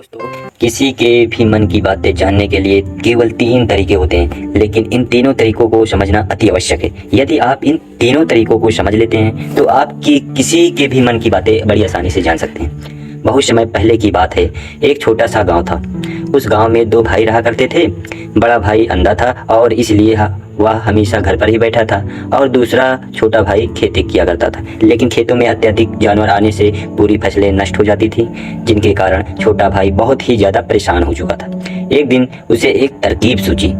दोस्तों, किसी के भी मन की बातें जानने के लिए केवल 3 तरीके होते हैं, लेकिन इन तीनों तरीकों को समझना अति आवश्यक है। यदि आप इन तीनों तरीकों को समझ लेते हैं तो आपकी किसी के भी मन की बातें बड़ी आसानी से जान सकते हैं। बहुत समय पहले की बात है, एक छोटा सा गांव था। उस गांव में 2 भाई रहा करते थे। बड़ा भाई अंधा था और इसलिए वह हमेशा घर पर ही बैठा था, और दूसरा छोटा भाई खेती किया करता था। लेकिन खेतों में अत्यधिक जानवर आने से पूरी फसलें नष्ट हो जाती थी, जिनके कारण छोटा भाई बहुत ही ज़्यादा परेशान हो चुका था। एक दिन उसे एक तरकीब सूझी।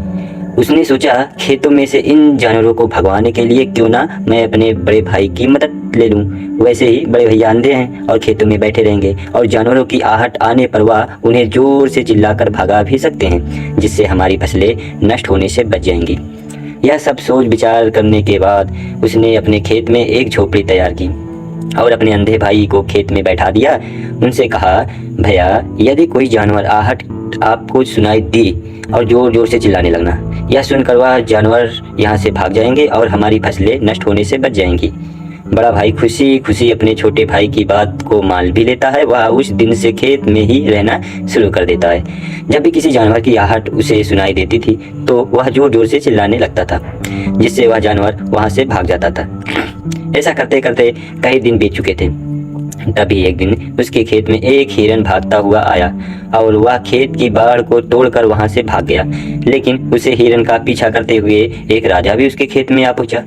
उसने सोचा, खेतों में से इन जानवरों को भगवाने के लिए क्यों ना मैं अपने बड़े भाई की मदद ले लूं। वैसे ही बड़े भैया अंधे हैं और खेतों में बैठे रहेंगे, और जानवरों की आहट आने पर वह उन्हें जोर से चिल्लाकर भगा भी सकते हैं, जिससे हमारी फसलें नष्ट होने से बच जाएंगी। यह सब सोच विचार करने के बाद उसने अपने खेत में एक झोपड़ी तैयार की और अपने अंधे भाई को खेत में बैठा दिया। उनसे कहा, भैया, यदि कोई जानवर आहट आपको सुनाई दी और जोर जोर से चिल्लाने लगना। यह सुनकर वह जानवर यहाँ से भाग जाएंगे और हमारी फसलें नष्ट होने से बच जाएंगी। बड़ा भाई खुशी खुशी अपने छोटे भाई की बात को मान भी लेता है। वह उस दिन से खेत में ही रहना शुरू कर देता है। जब भी किसी जानवर की आहट उसे सुनाई देती थी तो वह जोर जोर से चिल्लाने लगता था, जिससे वह जानवर वहां से भाग जाता था। ऐसा करते करते कई दिन बीत चुके थे। तभी एक दिन उसके खेत में एक हिरन भागता हुआ आया और वह खेत की बाड़ को तोड़कर वहां से भाग गया। लेकिन उसे हिरन का पीछा करते हुए एक राजा भी उसके खेत में आ पहुंचा।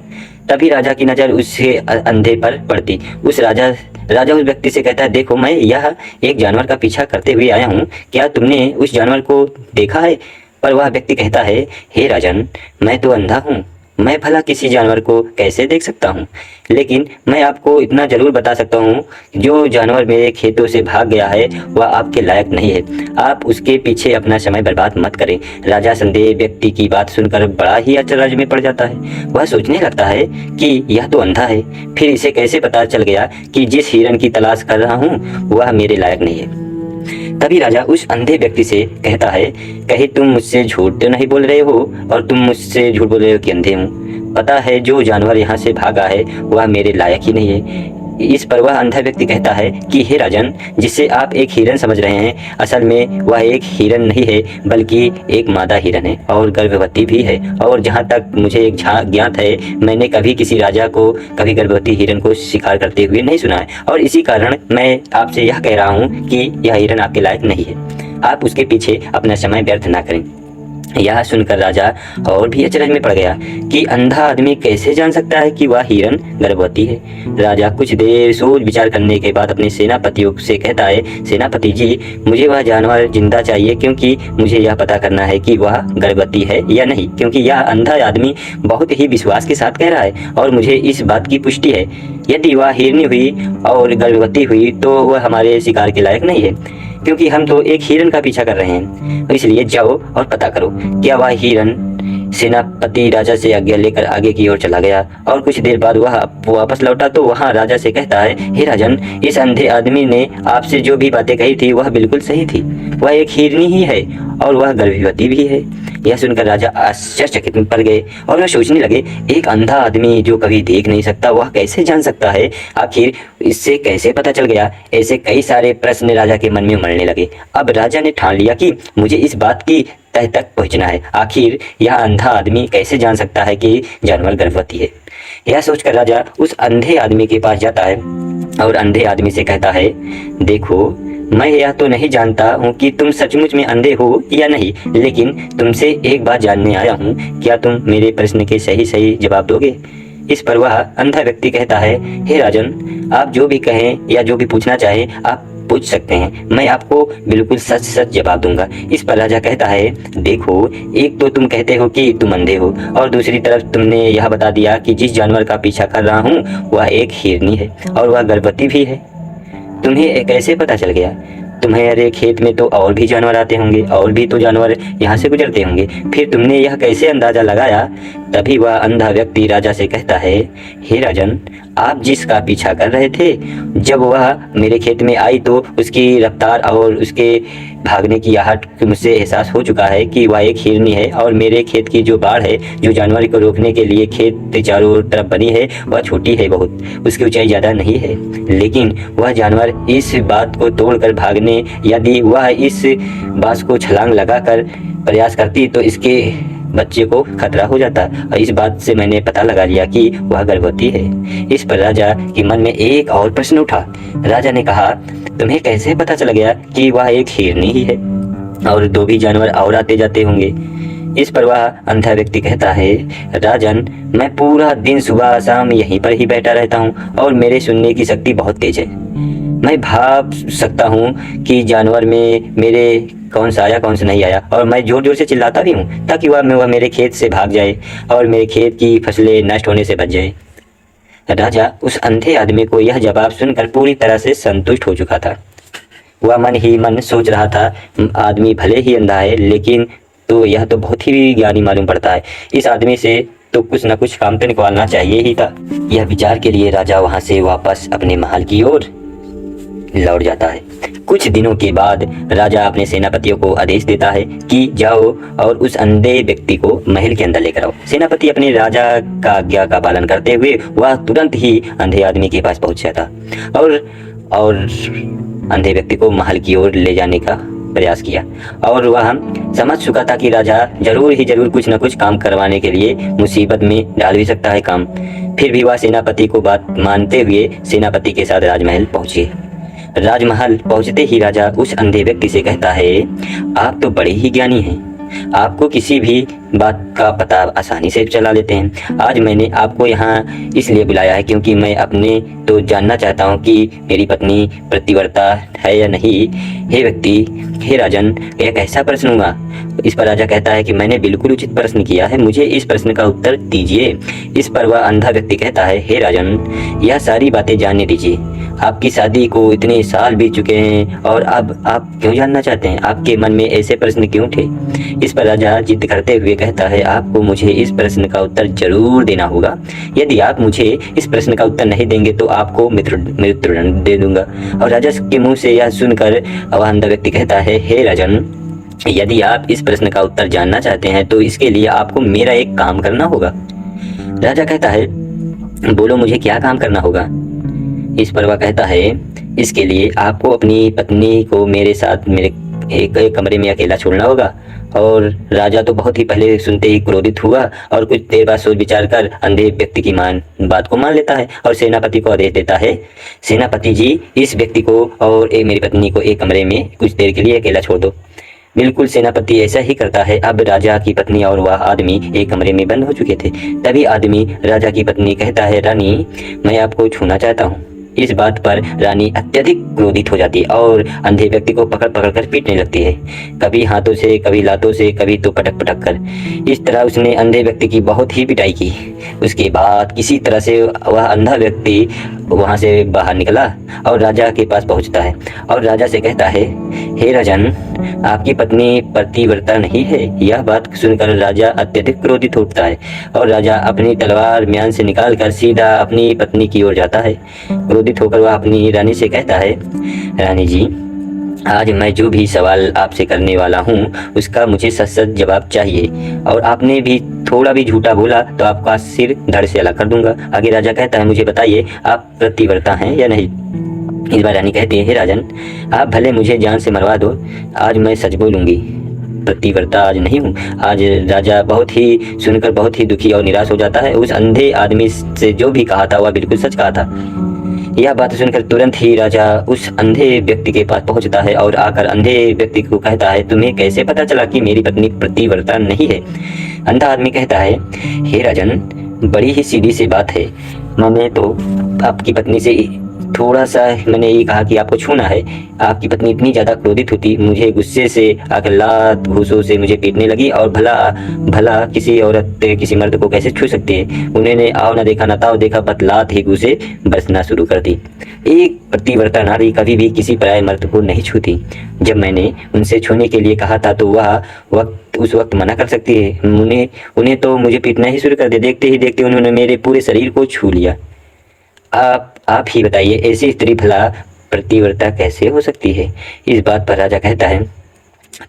तभी राजा की नज़र उसके अंधे पर पड़ती। राजा उस व्यक्ति से कहता है, देखो, मैं यह एक जानवर का पीछा करते हुए आया हूँ, क्या तुमने उस जानवर को देखा है? पर वह व्यक्ति कहता है, हे राजन, मैं तो अंधा हूँ, मैं भला किसी जानवर को कैसे देख सकता हूँ? लेकिन मैं आपको इतना जरूर बता सकता हूँ, जो जानवर मेरे खेतों से भाग गया है वह आपके लायक नहीं है। आप उसके पीछे अपना समय बर्बाद मत करें। राजा संदेह व्यक्ति की बात सुनकर बड़ा ही अचरज में पड़ जाता है। वह सोचने लगता है कि यह तो अंधा है, फिर इसे कैसे पता चल गया कि जिस हिरन की तलाश कर रहा हूँ वह मेरे लायक नहीं है। तभी राजा उस अंधे व्यक्ति से कहता है, कहीं तुम मुझसे झूठ तो नहीं बोल रहे हो? और तुम मुझसे झूठ बोल रहे हो कि अंधे हूँ? पता है, जो जानवर यहाँ से भागा है वह मेरे लायक ही नहीं है। इस पर वह अंधा व्यक्ति कहता है कि हे राजन, जिसे आप एक हिरन समझ रहे हैं, असल में वह एक हिरन नहीं है, बल्कि एक मादा हिरन है और गर्भवती भी है। और जहाँ तक मुझे एक ज्ञात है, मैंने कभी किसी राजा को कभी गर्भवती हिरन को शिकार करते हुए नहीं सुना है, और इसी कारण मैं आपसे यह कह रहा हूँ कि यह हिरन आपके लायक नहीं है। आप उसके पीछे अपना समय व्यर्थ ना करें। यह सुनकर राजा और भी अचरज में पड़ गया कि अंधा आदमी कैसे जान सकता है कि वह हिरन गर्भवती है। राजा कुछ देर सोच विचार करने के बाद अपने सेनापतियों से कहता है, सेनापति जी, मुझे वह जानवर जिंदा चाहिए, क्योंकि मुझे यह पता करना है कि वह गर्भवती है या नहीं, क्योंकि यह अंधा आदमी बहुत ही विश्वास के साथ कह रहा है और मुझे इस बात की पुष्टि है। यदि वह हिरनी हुई और गर्भवती हुई तो वह हमारे शिकार के लायक नहीं है, क्योंकि हम तो एक हिरन का पीछा कर रहे हैं। इसलिए जाओ और पता करो क्या वह हिरन। सेनापति राजा से आज्ञा लेकर आगे की ओर चला गया, और कुछ देर बाद वह वापस लौटा तो वहां राजा से कहता है, हे राजन, इस अंधे आदमी ने आपसे जो भी बातें कही थी वह बिल्कुल सही थी। वह एक हिरनी ही है और वह गर्भवती भी है। यह सुनकर राजा आश्चर्यचकित पड़ गए और वह सोचने लगे, एक अंधा आदमी जो कभी देख नहीं सकता वह कैसे जान सकता है? आखिर इससे कैसे पता चल गया? ऐसे कई सारे प्रश्न राजा के मन में उमड़ने लगे। अब राजा ने ठान लिया कि मुझे इस बात की तह तक पहुंचना है। आखिर यह अंधा आदमी कैसे जान सकता है कि जानवर गर्भवती है? यह सोचकर राजा उस अंधे आदमी के पास जाता है और अंधे आदमी से कहता है, देखो, मैं यह तो नहीं जानता हूँ कि तुम सचमुच में अंधे हो या नहीं, लेकिन तुमसे एक बात जानने आया हूँ, क्या तुम मेरे प्रश्न के सही सही जवाब दोगे? इस पर वह अंधा व्यक्ति कहता है, हे राजन, आप जो भी कहें या जो भी पूछना चाहें आप पूछ सकते हैं, मैं आपको बिल्कुल सच सच जवाब दूंगा। इस पर राजा कहता है, देखो, एक तो तुम कहते हो कि तुम अंधे हो, और दूसरी तरफ तुमने यह बता दिया कि जिस जानवर का पीछा कर रहा हूँ वह एक हिरनी है और वह गर्भवती भी है। तुम्हें कैसे पता चल गया? तुम्हारे खेत में तो और भी जानवर आते होंगे, और भी तो जानवर यहाँ से गुजरते होंगे, फिर तुमने यह कैसे अंदाजा लगाया? तभी वह अंधा व्यक्ति राजा से कहता है, हे राजन, आप जिसका पीछा कर रहे थे, जब वह मेरे खेत में आई तो उसकी रफ्तार और उसके भागने की आहट मुझसे एहसास हो चुका है कि वह एक हिरनी है, और मेरे खेत की जो बाड़ है, जो जानवर को रोकने के लिए खेत के चारों तरफ बनी है, वह छोटी है बहुत, उसकी ऊंचाई ज़्यादा नहीं है। लेकिन वह जानवर इस बात को तोड़कर भागने, यदि वह इस बांस को छलांग लगाकर प्रयास करती तो इसके बच्चे को खतरा हो जाता, और इस बात से मैंने पता लगा लिया कि वह गर्भवती है। इस पर राजा के मन में एक और प्रश्न उठा। राजा ने कहा, तुम्हें कैसे पता चल गया कि वह एक हिरनी ही है, और दो भी जानवर और आते जाते होंगे? इस पर वह अंधा व्यक्ति कहता है, राजन, मैं पूरा दिन सुबह शाम यहीं पर ही बैठा रहता हूँ, और मेरे सुनने की शक्ति बहुत तेज है। मैं भाप सकता हूँ कि जानवर में मेरे कौन सा आया कौन सा नहीं आया, और मैं जोर जोर से चिल्लाता भी हूँ ताकि वह मेरे खेत से भाग जाए और मेरे खेत की फसलें नष्ट होने से बच जाए। राजा उस अंधे आदमी को यह जवाब सुनकर पूरी तरह से संतुष्ट हो चुका था। वह मन ही मन सोच रहा था, आदमी भले ही अंधा है, लेकिन तो यह तो बहुत ही ज्ञानी मालूम पड़ता है, इस आदमी से तो कुछ न कुछ काम तो निकालना चाहिए ही था। यह विचार के लिए राजा वहां से वापस अपने महल की ओर लौट जाता है। कुछ दिनों के बाद राजा अपने सेनापतियों को आदेश देता है कि जाओ और उस अंधे व्यक्ति को महल के अंदर लेकर आओ। सेनापति अपने राजा का आज्ञा का पालन करते हुए वह तुरंत ही अंधे आदमी के पास पहुंच जाता और अंधे व्यक्ति को महल की ओर ले जाने का प्रयास किया, और वह समझ चुका था कि राजा जरूर ही जरूर कुछ न कुछ काम करवाने के लिए मुसीबत में डाल भी सकता है काम। फिर भी वह सेनापति को बात मानते हुए सेनापति के साथ राजमहल पहुंचे। राजमहल पहुंचते ही राजा उस अंधे व्यक्ति से कहता है, आप तो बड़े ही ज्ञानी हैं, आपको किसी भी बात का पता आसानी से चला लेते हैं। आज मैंने आपको यहाँ इसलिए बुलाया है क्योंकि मैं अपने तो जानना चाहता हूँ कि मेरी पत्नी प्रतिव्रता है या नहीं। हे व्यक्ति, हे राजन, यह कैसा प्रश्न हुआ? इस पर राजा कहता है कि मैंने बिल्कुल उचित प्रश्न किया है, मुझे इस प्रश्न का उत्तर दीजिए। इस पर वह अंधा व्यक्ति कहता है, हे राजन, यह सारी बातें जानने दीजिए। आपकी शादी को इतने साल बीत चुके हैं और अब आप क्यों जानना चाहते हैं? आपके मन में ऐसे प्रश्न क्यों उठे? इस पर राजा जिद करते हुए कहता है, आपको मुझे इस प्रश्न का उत्तर जरूर देना होगा। यदि आप मुझे इस प्रश्न का उत्तर नहीं देंगे तो आपको मृत्युदंड दे दूंगा। और राजा के मुंह से यह सुनकर वह अंधा व्यक्ति कहता है, हे राजन, यदि आप इस प्रश्न का उत्तर जानना चाहते हैं तो इसके लिए आपको मेरा एक काम करना होगा। राजा कहता है, बोलो मुझे क्या काम करना होगा? इस पर वह कहता है, इसके लिए आपको अपनी पत्नी को मेरे साथ मेरे एक कमरे में अकेला छोड़ना होगा। और राजा तो बहुत ही पहले सुनते ही क्रोधित हुआ और कुछ देर बाद सोच विचार कर अंधे व्यक्ति की बात को मान लेता है और सेनापति को आदेश देता है, सेनापति जी, इस व्यक्ति को और मेरी पत्नी को एक कमरे में कुछ देर के लिए अकेला छोड़ दो। बिल्कुल सेनापति ऐसा ही करता है। अब राजा की पत्नी और वह आदमी एक कमरे में बंद हो चुके थे। तभी आदमी राजा की पत्नी कहता है, रानी, मैं आपको छूना चाहता हूँ। इस बात पर रानी अत्यधिक क्रोधित हो जाती है और अंधे व्यक्ति को पकड़ पकड़ कर पीटने लगती है, कभी हाथों से, कभी लातों से, कभी तो पटक पटक कर। इस तरह उसने अंधे व्यक्ति की बहुत ही पिटाई की। उसके बाद किसी तरह से वह अंधा व्यक्ति वहां से बाहर निकला और राजा के पास पहुंचता है और राजा से कहता है, हे राजन, आपकी पत्नी प्रतिव्रता नहीं है। यह बात सुनकर राजा अत्यधिक क्रोधित होता है और राजा अपनी तलवार म्यान से निकालकर सीधा अपनी पत्नी की ओर जाता है। क्रोधित होकर वह अपनी रानी से कहता है, रानी जी, आज मैं जो भी सवाल आपसे करने वाला हूँ उसका मुझे सच सच जवाब चाहिए, और आपने भी थोड़ा भी झूठा बोला तो आपका सिर धड़ से अलग कर दूंगा। आगे राजा कहता है, मुझे बताइए आप प्रतिव्रता हैं या नहीं? इस बार रानी कहती है, हे राजन, आप भले मुझे जान से मरवा दो, आज मैं सच बोलूंगी, प्रतिव्रता आज नहीं हूँ। आज राजा बहुत ही सुनकर बहुत ही दुखी और निराश हो जाता है। उस अंधे आदमी से जो भी कहा था वह बिल्कुल सच कहा था। यह बात सुनकर तुरंत ही राजा उस अंधे व्यक्ति के पास पहुंचता है और आकर अंधे व्यक्ति को कहता है, तुम्हें कैसे पता चला कि मेरी पत्नी प्रतिव्रता नहीं है? अंधा आदमी कहता है, हे राजन, बड़ी ही सीधी सी बात है, मैंने तो आपकी पत्नी से थोड़ा सा मैंने ये कहा कि आपको छूना है, आपकी पत्नी इतनी ज़्यादा क्रोधित होती, मुझे गुस्से से आकर लात घूसों से मुझे पीटने लगी, और भला भला किसी औरत किसी मर्द को कैसे छू सकती है? उन्होंने आओ ना देखा ना ताओ देखा, बतलात ही घूसे बरसना शुरू कर दी। एक प्रतिव्रता नारी कभी भी किसी पराये मर्द को नहीं छूती। जब मैंने उनसे छूने के लिए कहा था तो वह उस वक्त मना कर सकती है। उन्हें तो मुझे पीटना ही शुरू कर दिया। देखते ही देखते उन्होंने मेरे पूरे शरीर को छू लिया। आप ही बताइए, ऐसी स्त्री भला प्रतिव्रता कैसे हो सकती है? इस बात पर राजा कहता है,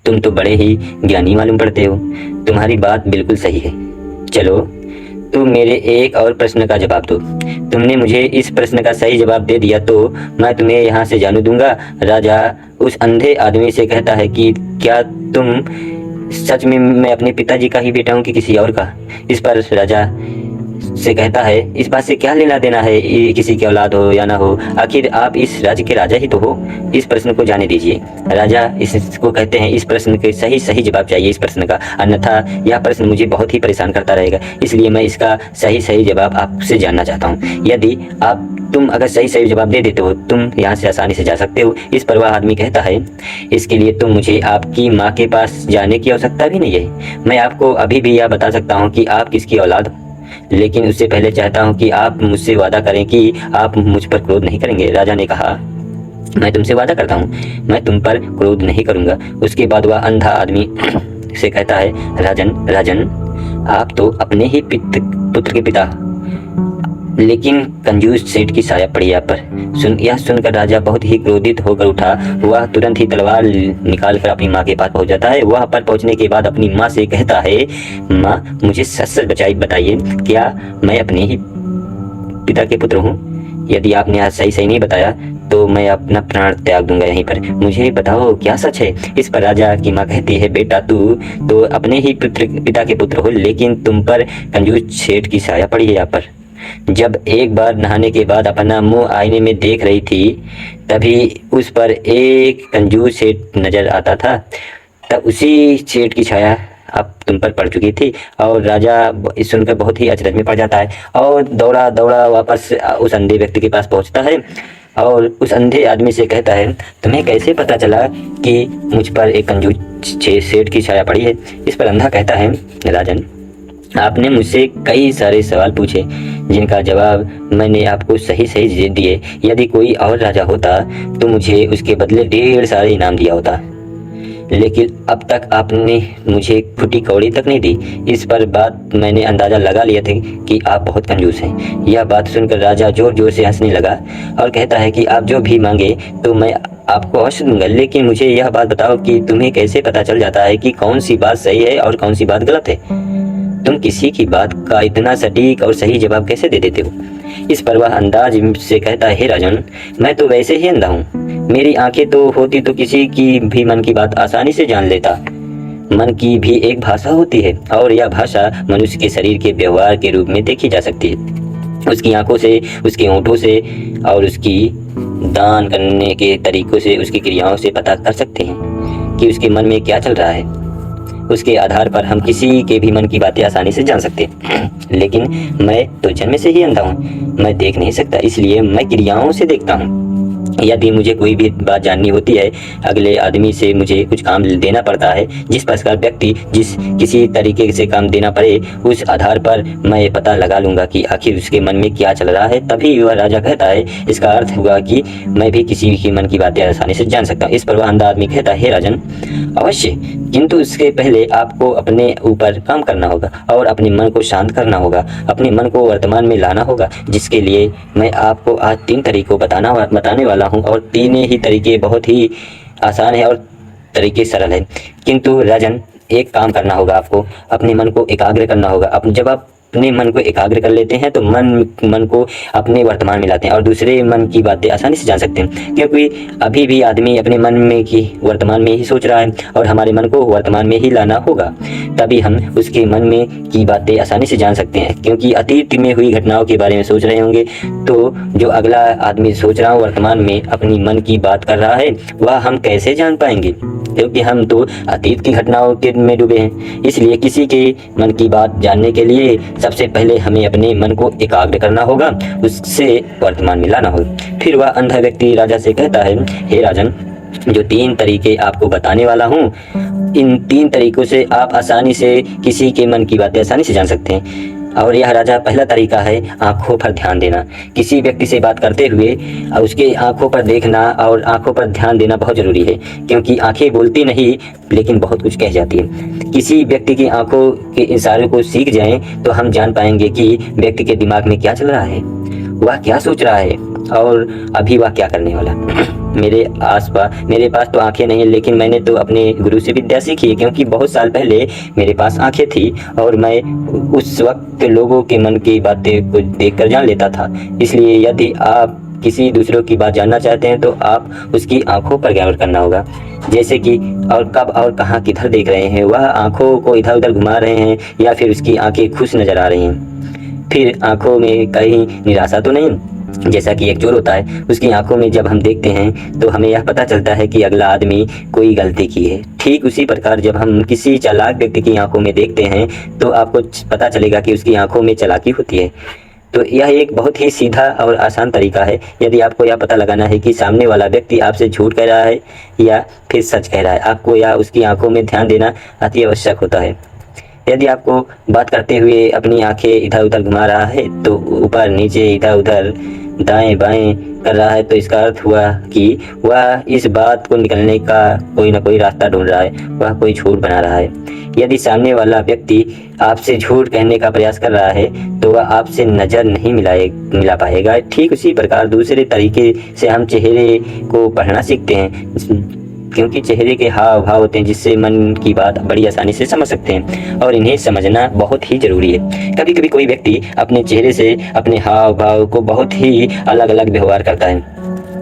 तुम तो बड़े ही ज्ञानी मालूम पड़ते हो, तुम्हारी बात बिल्कुल सही है। चलो तुम मेरे एक और प्रश्न का जवाब दो। तुमने मुझे इस प्रश्न का सही जवाब दे दिया तो मैं तुम्हें यहाँ से जाने दूंगा। राजा उस अंधे आदमी से कहता है कि क्या तुम सच में मैं अपने पिताजी का ही बेटा हूँ कि किसी और का? इस पर राजा से कहता है, इस बात से क्या लेना देना है ये किसी की औलाद हो या ना हो, आखिर आप इस राज्य के राजा ही तो हो। इस प्रश्न को जाने दीजिए। राजा इसको कहते हैं, इस प्रश्न के सही जवाब चाहिए इस प्रश्न का, अन्यथा यह प्रश्न मुझे बहुत ही परेशान करता रहेगा, इसलिए मैं इसका सही जवाब आपसे जानना चाहता हूँ। यदि तुम अगर सही जवाब दे देते हो तुम यहाँ से आसानी से जा सकते हो। इस पर वह आदमी कहता है, इसके लिए तुम मुझे आपकी माँ के पास जाने की आवश्यकता भी नहीं है। मैं आपको अभी भी यह बता सकता हूँ कि आप किसकी औलाद हो, लेकिन उससे पहले चाहता हूं कि आप मुझसे वादा करें कि आप मुझ पर क्रोध नहीं करेंगे। राजा ने कहा, मैं तुमसे वादा करता हूं, मैं तुम पर क्रोध नहीं करूंगा। उसके बाद वह अंधा आदमी से कहता है, राजन आप तो अपने ही पुत्र के पिता, लेकिन कंजूस सेठ की साया पड़ी आप पर। यह सुनकर राजा बहुत ही क्रोधित होकर उठा। वह तुरंत ही तलवार निकालकर अपनी माँ के पास पहुंच जाता है। वह पर पहुंचने के बाद अपनी माँ से कहता है, माँ मुझे सच बताइए, क्या मैं अपने ही पिता के पुत्र हूँ? यदि आपने आज सही नहीं बताया तो मैं अपना प्राण त्याग दूंगा यहीं पर। मुझे बताओ क्या सच है? इस पर राजा की माँ कहती है, बेटा तू तो अपने ही पिता के पुत्र हो, लेकिन तुम पर कंजूस सेठ की साया पड़ी है यहाँ पर। जब एक बार नहाने के बाद अपना मुंह आईने में देख रही थी तभी उस पर एक कंजूस सेठ नजर आता था, तब उसी सेठ की छाया अब तुम पर पड़ चुकी थी। और राजा इस सुनकर बहुत ही अचरज में पड़ जाता है और दौड़ा वापस उस अंधे व्यक्ति के पास पहुंचता है और उस अंधे आदमी से कहता है, तुम्हें कैसे पता चला कि मुझ पर एक कंजूस सेठ की छाया पड़ी है? इस पर अंधा कहता है, राजन आपने मुझसे कई सारे सवाल पूछे जिनका जवाब मैंने आपको सही दिए। यदि कोई और राजा होता तो मुझे उसके बदले ढेर सारे इनाम दिया होता, लेकिन अब तक आपने मुझे फुटी कौड़ी तक नहीं दी। इस पर बात मैंने अंदाजा लगा लिया था कि आप बहुत कंजूस हैं। यह बात सुनकर राजा जोर से हंसने लगा और कहता है कि आप जो भी मांगे तो मैं आपको अवश्य दूंगा, लेकिन मुझे यह बात बताओ कि तुम्हें कैसे पता चल जाता है कि कौन सी बात सही है और कौन सी बात गलत है? तुम किसी की बात का इतना सटीक और सही जवाब कैसे दे देते हो? इस पर वह अंदाज से कहता है, हे राजन मैं तो वैसे ही अंधा हूँ, मेरी आंखें तो होती तो किसी की भी मन की बात आसानी से जान लेता। मन की भी एक भाषा होती है और यह भाषा मनुष्य के शरीर के व्यवहार के रूप में देखी जा सकती है। उसकी आंखों से, उसके होंठों से और उसकी दान करने के तरीकों से, उसकी क्रियाओं से पता कर सकते हैं कि उसके मन में क्या चल रहा है। उसके आधार पर हम किसी के भी मन की बातें आसानी से जान सकते हैं। लेकिन मैं तो जन्म से ही अंधा हूँ, मैं देख नहीं सकता, इसलिए मैं क्रियाओं से देखता हूँ। यदि मुझे कोई भी बात जाननी होती है, अगले आदमी से मुझे कुछ काम देना पड़ता है, जिस प्रकार व्यक्ति किसी तरीके से काम देना पड़े, उस आधार पर मैं पता लगा लूंगा कि आखिर उसके मन में क्या चल रहा है। तभी वह राजा कहता है, इसका अर्थ हुआ कि मैं भी किसी के मन की बातें आसानी से जान सकता हूँ। इस पर वह अंधा आदमी कहता है, राजन अवश्य, किंतु इसके पहले आपको अपने ऊपर काम करना होगा और अपने मन को शांत करना होगा, अपने मन को वर्तमान में लाना होगा, जिसके लिए मैं आपको आज 3 तरीकों बताने वाला हूँ और तीनों ही तरीके बहुत ही आसान है और तरीके सरल है। किंतु राजन एक काम करना होगा, आपको अपने मन को एकाग्र करना होगा। जब आप अपने मन को एकाग्र कर लेते हैं तो मन को अपने वर्तमान में लाते हैं और दूसरे मन की बातें आसानी से जान सकते हैं, क्योंकि अभी भी आदमी अपने मन में की वर्तमान में ही सोच रहा है और हमारे मन को वर्तमान में ही लाना होगा, तभी हम उसके मन में की बातें आसानी से जान सकते हैं। क्योंकि अतीत में हुई घटनाओं के बारे में सोच रहे होंगे तो जो अगला आदमी सोच रहा हो वर्तमान में अपनी मन की बात कर रहा है वह हम कैसे जान पाएंगे, क्योंकि हम तो अतीत की घटनाओं के में डूबे हैं। इसलिए किसी के मन की बात जानने के लिए सबसे पहले हमें अपने मन को एकाग्र करना होगा, उससे वर्तमान में लाना होगा। फिर वह अंधा व्यक्ति राजा से कहता है, हे राजन जो 3 तरीके आपको बताने वाला हूँ, इन 3 तरीकों से आप आसानी से किसी के मन की बातें आसानी से जान सकते हैं। और यह राजा पहला तरीका है आंखों पर ध्यान देना। किसी व्यक्ति से बात करते हुए उसके आंखों पर देखना और आंखों पर ध्यान देना बहुत ज़रूरी है, क्योंकि आंखें बोलती नहीं लेकिन बहुत कुछ कह जाती है। किसी व्यक्ति की आंखों के इशारों को सीख जाएं तो हम जान पाएंगे कि व्यक्ति के दिमाग में क्या चल रहा है। वह क्या सोच रहा है और अभी वह क्या करने वाला। मेरे पास तो आंखें नहीं, लेकिन मैंने तो अपने गुरु से विद्या सीखी है, क्योंकि बहुत साल पहले मेरे पास आंखें थी और मैं उस वक्त लोगों के मन की बातें को देखकर जान लेता था। इसलिए यदि आप किसी दूसरों की बात जानना चाहते हैं तो आप उसकी आंखों पर गौर करना होगा, जैसे कि और कब और कहाँ किधर देख रहे हैं, वह आंखों को इधर उधर घुमा रहे हैं या फिर उसकी आंखें खुश नजर आ रही हैं। फिर आंखों में कहीं निराशा तो नहीं। जैसा कि एक चोर होता है, उसकी आंखों में जब हम देखते हैं तो हमें यह पता चलता है कि अगला आदमी कोई गलती की है। ठीक उसी प्रकार जब हम किसी चालाक व्यक्ति की आंखों में देखते हैं तो आपको पता चलेगा कि उसकी आंखों में चालाकी होती है। तो यह एक बहुत ही सीधा और आसान तरीका है। यदि आपको यह पता लगाना है कि सामने वाला व्यक्ति आपसे झूठ कह रहा है या फिर सच कह रहा है, आपको या उसकी आंखों में ध्यान देना अति आवश्यक होता है। यदि आपको बात करते हुए अपनी आंखें इधर उधर घुमा रहा है, तो ऊपर नीचे इधर उधर दाएं बाएं कर रहा है, तो इसका अर्थ हुआ कि वह इस बात को निकलने का कोई ना कोई रास्ता ढूंढ रहा है, वह कोई झूठ बना रहा है। यदि सामने वाला व्यक्ति आपसे झूठ कहने का प्रयास कर रहा है तो वह आपसे नज़र नहीं मिला पाएगा। ठीक उसी प्रकार दूसरे तरीके से हम चेहरे को पढ़ना सीखते हैं, क्योंकि चेहरे के हाव भाव होते हैं जिससे मन की बात बड़ी आसानी से समझ सकते हैं और इन्हें समझना बहुत ही ज़रूरी है। कभी कभी कोई व्यक्ति अपने चेहरे से अपने हाव भाव को बहुत ही अलग अलग व्यवहार करता है।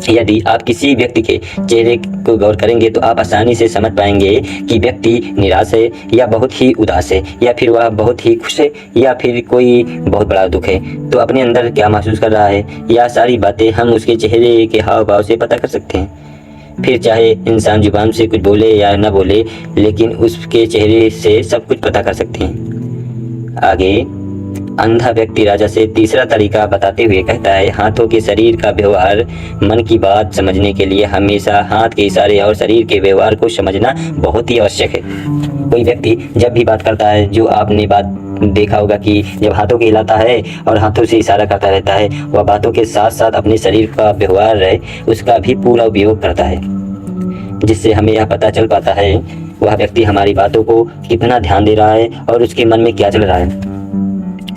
यदि आप किसी व्यक्ति के चेहरे को गौर करेंगे तो आप आसानी से समझ पाएंगे कि व्यक्ति निराश है या बहुत ही उदास है, या फिर वह बहुत ही खुश है, या फिर कोई बहुत बड़ा दुख है। तो अपने अंदर क्या महसूस कर रहा है, यह सारी बातें हम उसके चेहरे के हाव भाव से पता कर सकते हैं। फिर चाहे इंसान जुबान से कुछ बोले या न बोले, लेकिन उसके चेहरे से सब कुछ पता कर सकते हैं। आगे अंधा व्यक्ति राजा से तीसरा तरीका बताते हुए कहता है, हाथों के शरीर का व्यवहार मन की बात समझने के लिए हमेशा हाथ के इशारे और शरीर के व्यवहार को समझना बहुत ही आवश्यक है। कोई व्यक्ति जब भी बात करता है, जो आपने बात देखा होगा कि जब हाथों के हिलाता है और हाथों से इशारा करता रहता है, वह बातों के साथ साथ अपने शरीर का व्यवहार है उसका भी पूरा उपयोग करता है, जिससे हमें यह पता चल पाता है वह व्यक्ति हमारी बातों को कितना ध्यान दे रहा है और उसके मन में क्या चल रहा है।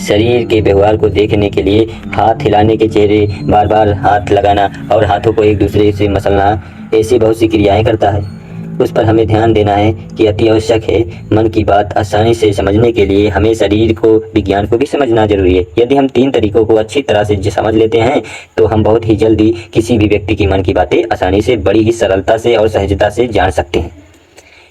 शरीर के व्यवहार को देखने के लिए हाथ हिलाने के चेहरे, बार बार हाथ लगाना और हाथों को एक दूसरे से मसलना, ऐसी बहुत सी क्रियाएं करता है। उस पर हमें ध्यान देना है कि अति आवश्यक है। मन की बात आसानी से समझने के लिए हमें शरीर को, विज्ञान को भी समझना जरूरी है। यदि हम तीन तरीकों को अच्छी तरह से समझ लेते हैं तो हम बहुत ही जल्दी किसी भी व्यक्ति की मन की बातें आसानी से, बड़ी ही सरलता से और सहजता से जान सकते हैं।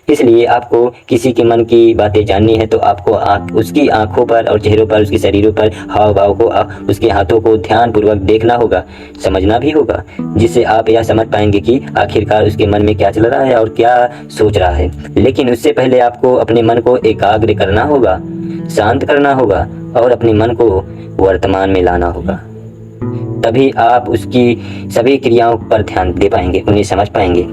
इसलिए आपको किसी के मन की बातें जाननी है तो आपको उसकी आंखों पर और चेहरों पर, उसके शरीरों पर हाव भाव को, उसके हाथों को ध्यान पूर्वक देखना होगा, समझना भी होगा, जिससे आप यह समझ पाएंगे कि आखिरकार उसके मन में क्या चल रहा है और क्या सोच रहा है। लेकिन उससे पहले आपको अपने मन को एकाग्र करना होगा, शांत करना होगा और अपने मन को वर्तमान में लाना होगा। तभी आप उसकी सभी क्रियाओं पर ध्यान दे पाएंगे, उन्हें समझ पाएंगे।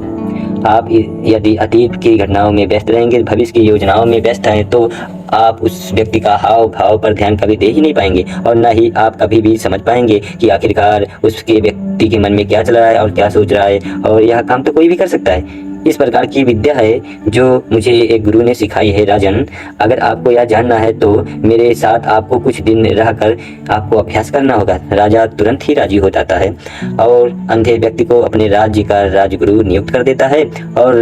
आप यदि अतीत की घटनाओं में व्यस्त रहेंगे, भविष्य की योजनाओं में व्यस्त हैं, तो आप उस व्यक्ति का हाव भाव पर ध्यान कभी दे ही नहीं पाएंगे और न ही आप कभी भी समझ पाएंगे कि आखिरकार उसके व्यक्ति के मन में क्या चल रहा है और क्या सोच रहा है। और यह काम तो कोई भी कर सकता है। इस प्रकार की विद्या है जो मुझे एक गुरु ने सिखाई है। राजन, अगर आपको यह जानना है तो मेरे साथ आपको कुछ दिन रहकर आपको अभ्यास करना होगा। राजा तुरंत ही राजी हो जाता है और अंधे व्यक्ति को अपने राज्य का राजगुरु नियुक्त कर देता है और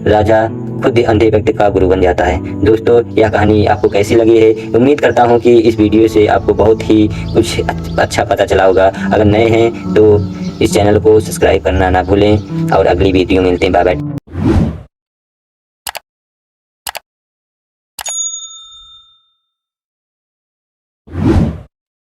राजा खुद अंधे व्यक्ति का गुरु बन जाता है। दोस्तों, यह कहानी आपको कैसी लगी है? उम्मीद करता हूँ कि इस वीडियो से आपको बहुत ही कुछ अच्छा पता चला होगा। अगर नए हैं तो इस चैनल को सब्सक्राइब करना ना भूलें और अगली वीडियो मिलते हैं। Bye bye.